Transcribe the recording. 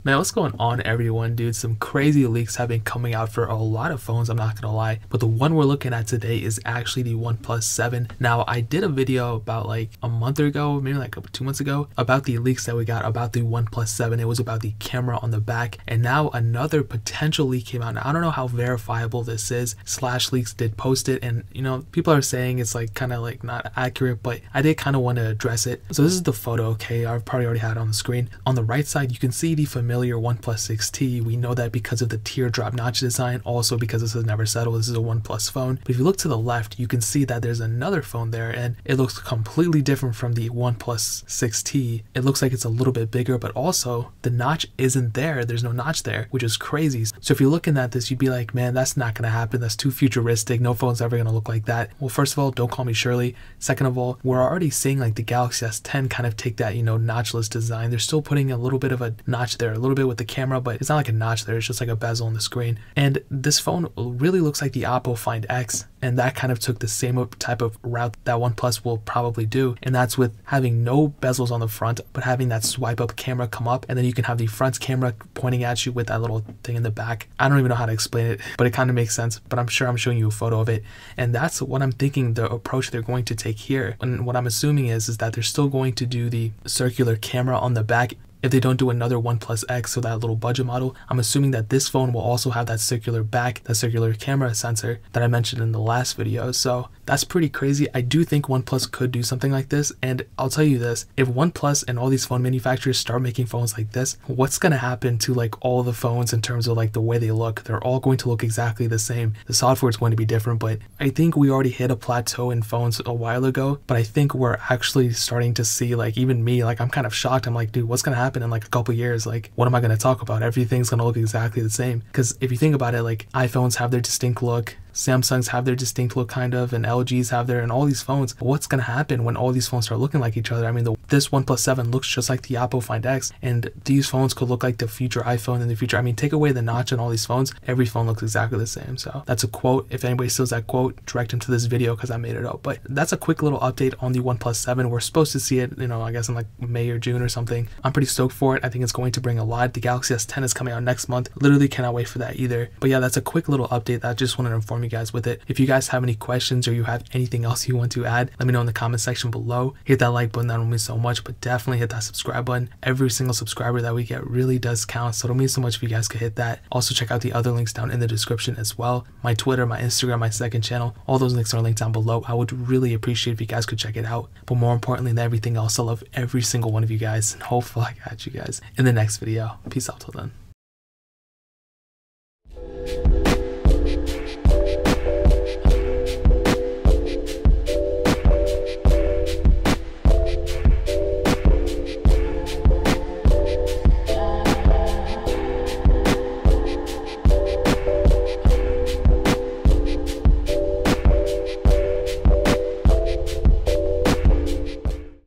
Man, what's going on everyone, dude? Some crazy leaks have been coming out for a lot of phones, I'm not gonna lie. But the one we're looking at today is actually the Oneplus 7. Now, I did a video about like a month ago, maybe like 2 months ago, about the leaks that we got about the Oneplus 7. It was about the camera on the back. And now another potential leak came out. Now, I don't know how verifiable this is. Slash Leaks did post it, and you know, people are saying it's like kind of like not accurate, but I did kind of want to address it. So this is the photo, okay? I've probably already had it on the screen. On the right side, you can see the familiar OnePlus 6T. We know that because of the teardrop notch design, also because this is never settled, this is a OnePlus phone. But if you look to the left, you can see that there's another phone there, and it looks completely different from the OnePlus 6T. It looks like it's a little bit bigger, but also the notch isn't there. There's no notch there, which is crazy. So if you're looking at this, you'd be like, man, that's not going to happen. That's too futuristic. No phone's ever going to look like that. Well, first of all, don't call me Shirley. Second of all, we're already seeing like the Galaxy S10 kind of take that, you know, notchless design. They're still putting a little bit of a notch there, a little bit with the camera, but it's not like a notch there. It's just like a bezel on the screen. And this phone really looks like the Oppo Find X, and that kind of took the same type of route that OnePlus will probably do, and that's with having no bezels on the front, but having that swipe up camera come up, and then you can have the front camera pointing at you with that little thing in the back. I don't even know how to explain it, but it kind of makes sense, but I'm sure I'm showing you a photo of it. And that's what I'm thinking the approach they're going to take here. And what I'm assuming is that they're still going to do the circular camera on the back. If they don't do another OnePlus X, so that little budget model, I'm assuming that this phone will also have that circular back, that circular camera sensor that I mentioned in the last video. So that's pretty crazy. I do think OnePlus could do something like this, and I'll tell you this, if OnePlus and all these phone manufacturers start making phones like this, what's going to happen to like all the phones in terms of like the way they look? They're all going to look exactly the same. The software is going to be different, but I think we already hit a plateau in phones a while ago, but I think we're actually starting to see, like, even me, like, I'm kind of shocked. I'm like, dude, what's going to happen in like a couple years? Like, what am I going to talk about? Everything's going to look exactly the same. Because if you think about it, like, iPhones have their distinct look, Samsungs have their distinct look kind of, and LGs have their, and all these phones. What's going to happen when all these phones start looking like each other? I mean, this OnePlus 7 looks just like the Oppo Find X, and these phones could look like the future iPhone in the future. I mean, take away the notch on all these phones, every phone looks exactly the same. So that's a quote. If anybody steals that quote, direct them to this video because I made it up. But that's a quick little update on the OnePlus 7. We're supposed to see it, you know, I guess in like May or June or something. I'm pretty stoked for it. I think it's going to bring a lot. The Galaxy S10 is coming out next month. Literally cannot wait for that either. But yeah, that's a quick little update that I just wanted to inform you guys with it. If you guys have any questions or you have anything else you want to add, let me know in the comment section below. Hit that like button, that will mean so much, but definitely hit that subscribe button. Every single subscriber that we get really does count, so it'll mean so much if you guys could hit that. Also check out the other links down in the description as well. My Twitter, my Instagram, my second channel, all those links are linked down below. I would really appreciate if you guys could check it out. But more importantly than everything else, I love every single one of you guys, and hopefully I got you guys in the next video. Peace out till then.